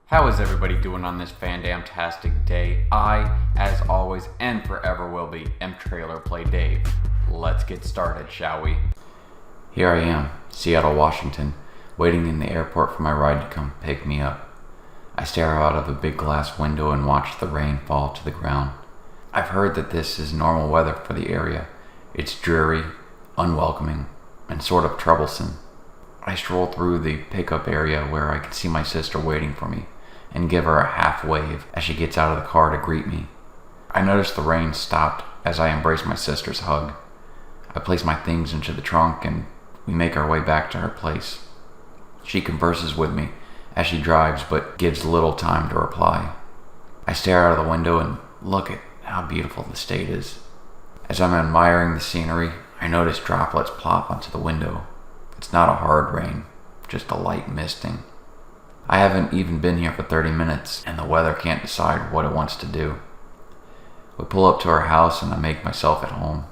How is everybody doing on this fandamntastic day? I, as always and forever will be, am Trailer Play Dave. Let's get started, shall we? Here I am, Seattle, Washington, waiting in the airport for my ride to come pick me up. I stare out of a big glass window and watch the rain fall to the ground. I've heard that this is normal weather for the area. It's dreary, unwelcoming, and sort of troublesome. I stroll through the pickup area where I can see my sister waiting for me and give her a half wave as she gets out of the car to greet me. I notice the rain stopped as I embrace my sister's hug. I place my things into the trunk and we make our way back to her place. She converses with me as she drives but gives little time to reply. I stare out of the window and look at how beautiful the state is. As I'm admiring the scenery, I notice droplets plop onto the window. It's not a hard rain, just a light misting. I haven't even been here for 30 minutes, and the weather can't decide what it wants to do. We pull up to our house and I make myself at home.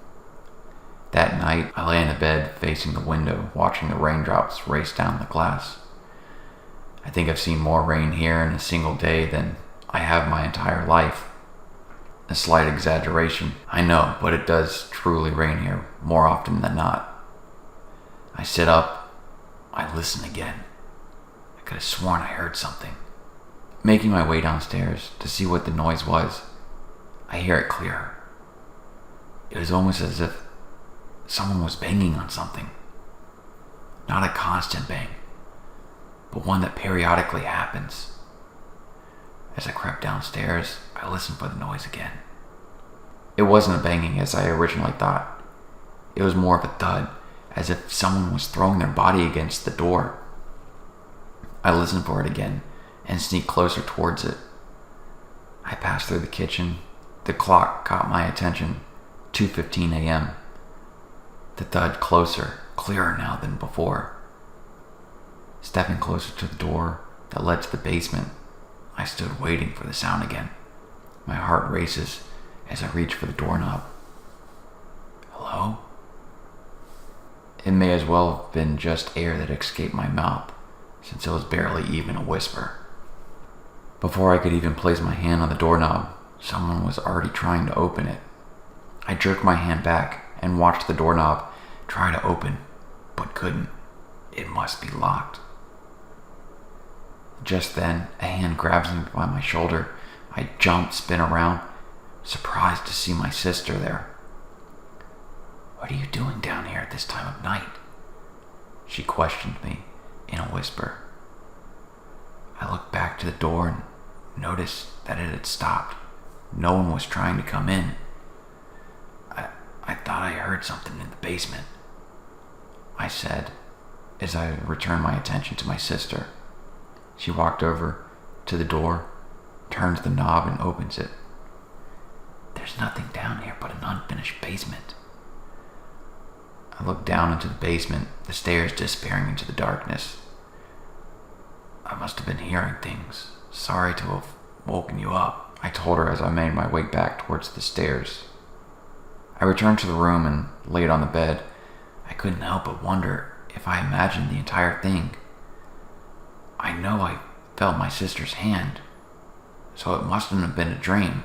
That night, I lay in the bed facing the window, watching the raindrops race down the glass. I think I've seen more rain here in a single day than I have my entire life. A slight exaggeration, I know, but it does truly rain here more often than not. I sit up, I listen again. I could have sworn I heard something. Making my way downstairs to see what the noise was, I hear it clearer. It was almost as if someone was banging on something. Not a constant bang, but one that periodically happens. As I crept downstairs, I listened for the noise again. It wasn't a banging as I originally thought. It was more of a thud, as if someone was throwing their body against the door. I listened for it again and sneaked closer towards it. I passed through the kitchen. The clock caught my attention. 2:15 a.m. The thud closer, clearer now than before. Stepping closer to the door that led to the basement, I stood waiting for the sound again. My heart races as I reach for the doorknob. Hello? It may as well have been just air that escaped my mouth, since it was barely even a whisper. Before I could even place my hand on the doorknob, someone was already trying to open it. I jerked my hand back and watched the doorknob try to open, but couldn't. It must be locked. Just then, a hand grabs me by my shoulder. I jump, spin around, surprised to see my sister there. "What are you doing down here at this time of night?" she questioned me in a whisper. I looked back to the door and noticed that it had stopped. No one was trying to come in. I thought I heard something in the basement, I said as I returned my attention to my sister. She walked over to the door, turns the knob and opens it. "There's nothing down here but an unfinished basement." I looked down into the basement, the stairs disappearing into the darkness. "I must have been hearing things. Sorry to have woken you up," I told her as I made my way back towards the stairs. I returned to the room and laid on the bed. I couldn't help but wonder if I imagined the entire thing. I know I felt my sister's hand, so it mustn't have been a dream.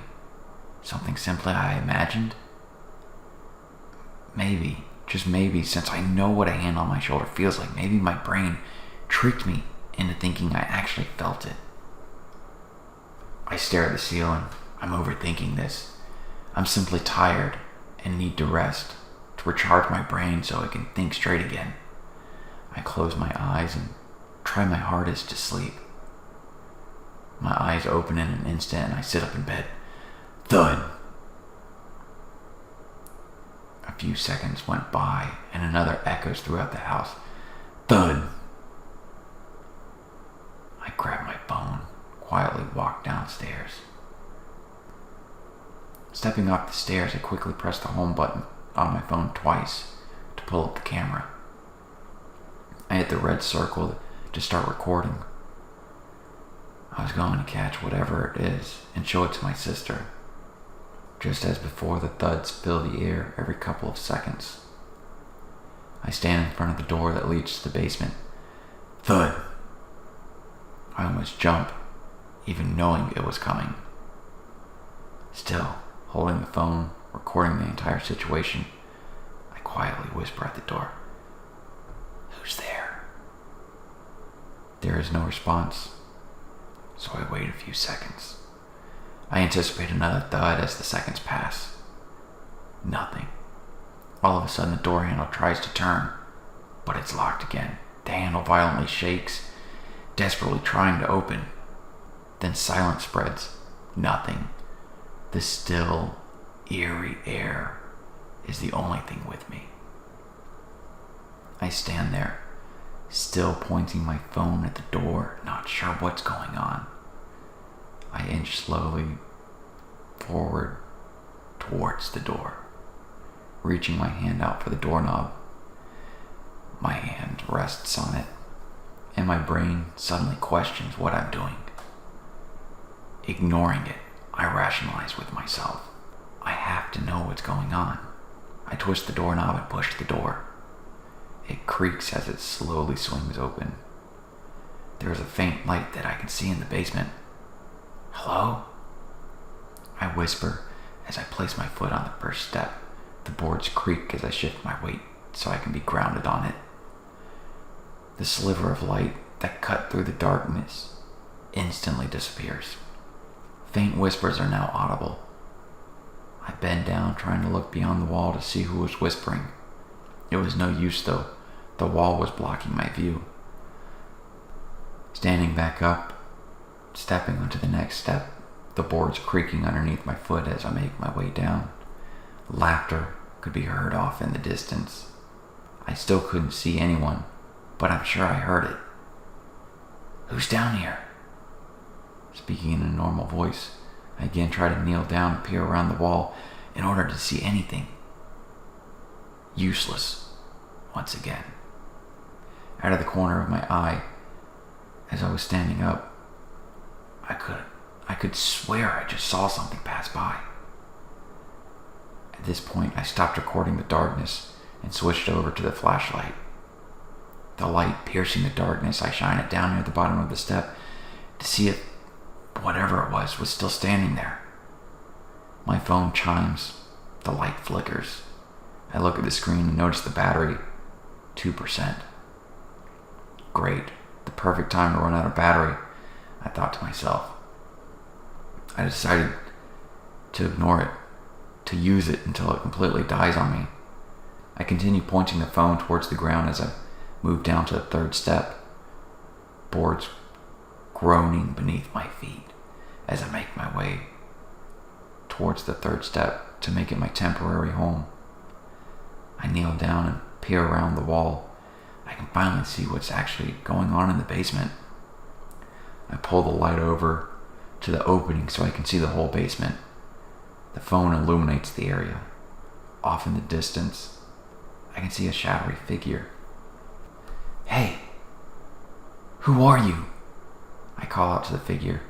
Something simply I imagined? Maybe, just maybe, since I know what a hand on my shoulder feels like, maybe my brain tricked me into thinking I actually felt it. I stare at the ceiling. I'm overthinking this. I'm simply tired and need to rest, to recharge my brain so I can think straight again. I close my eyes and try my hardest to sleep. My eyes open in an instant and I sit up in bed. Thud! A few seconds went by and another echoes throughout the house. Thud! I grab my phone, quietly walk downstairs. Stepping off the stairs, I quickly press the home button on my phone twice to pull up the camera. I hit the red circle to start recording. I was going to catch whatever it is and show it to my sister. Just as before, the thuds fill the air every couple of seconds. I stand in front of the door that leads to the basement. Thud! I almost jump even knowing it was coming. Still, holding the phone, recording the entire situation, I quietly whisper at the door, "Who's there?" There is no response, so I wait a few seconds. I anticipate another thud as the seconds pass. Nothing. All of a sudden the door handle tries to turn, but it's locked again. The handle violently shakes, desperately trying to open. Then silence spreads. Nothing. The still, eerie air is the only thing with me. I stand there, still pointing my phone at the door, not sure what's going on. I inch slowly forward towards the door, reaching my hand out for the doorknob. My hand rests on it, and my brain suddenly questions what I'm doing. Ignoring it, I rationalize with myself. I have to know what's going on. I twist the doorknob and push the door. It creaks as it slowly swings open. There is a faint light that I can see in the basement. "Hello?" I whisper as I place my foot on the first step. The boards creak as I shift my weight so I can be grounded on it. The sliver of light that cut through the darkness instantly disappears. Faint whispers are now audible. I bend down, trying to look beyond the wall to see who was whispering. It was no use though. The wall was blocking my view. Standing back up, stepping onto the next step, the boards creaking underneath my foot as I make my way down. Laughter could be heard off in the distance. I still couldn't see anyone, but I'm sure I heard it. "Who's down here?" Speaking in a normal voice, I again try to kneel down and peer around the wall in order to see anything. Useless, once again. Out of the corner of my eye, as I was standing up, I could swear I just saw something pass by. At this point, I stopped recording the darkness and switched over to the flashlight. The light piercing the darkness, I shine it down near the bottom of the step to see if whatever it was still standing there. My phone chimes. The light flickers. I look at the screen and notice the battery, 2%. Great, the perfect time to run out of battery, I thought to myself. I decided to ignore it, to use it until it completely dies on me. I continue pointing the phone towards the ground as I move down to the third step, boards groaning beneath my feet as I make my way towards the third step to make it my temporary home. I kneel down and peer around the wall. I can finally see what's actually going on in the basement. I pull the light over to the opening so I can see the whole basement. The phone illuminates the area. Off in the distance, I can see a shadowy figure. "Hey, who are you?" I call out to the figure.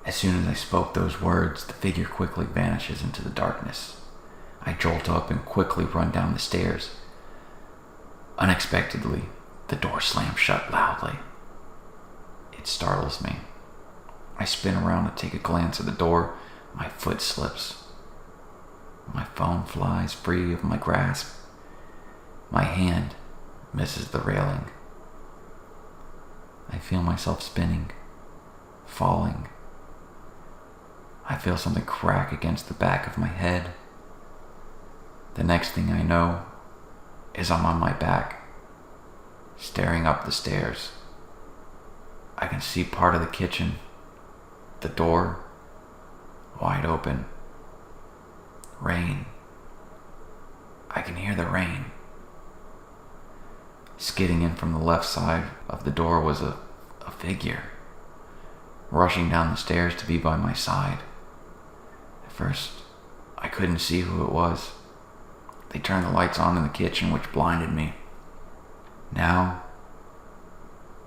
As soon as I spoke those words, the figure quickly vanishes into the darkness. I jolt up and quickly run down the stairs. Unexpectedly, the door slams shut loudly. It startles me. I spin around to take a glance at the door. My foot slips. My phone flies free of my grasp. My hand misses the railing. I feel myself spinning, falling. I feel something crack against the back of my head. The next thing I know is I'm on my back, staring up the stairs. I can see part of the kitchen, the door wide open. Rain. I can hear the rain. Skidding in from the left side of the door was a figure, rushing down the stairs to be by my side. At first, I couldn't see who it was. They turned the lights on in the kitchen, which blinded me. Now,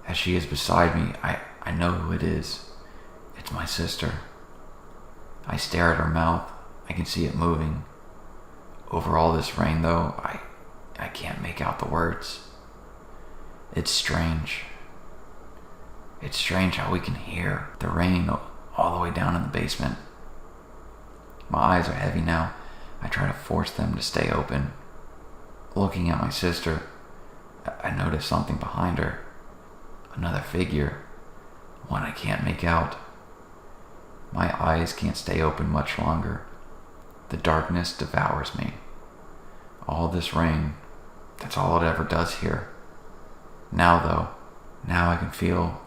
as she is beside me, I know who it is. It's my sister. I stare at her mouth. I can see it moving. Over all this rain, though, I can't make out the words. It's strange. It's strange how we can hear the rain all the way down in the basement. My eyes are heavy now. I try to force them to stay open. Looking at my sister, I notice something behind her. Another figure. One I can't make out. My eyes can't stay open much longer. The darkness devours me. All this rain, that's all it ever does here. Now I can feel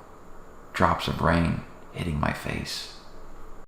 drops of rain hitting my face.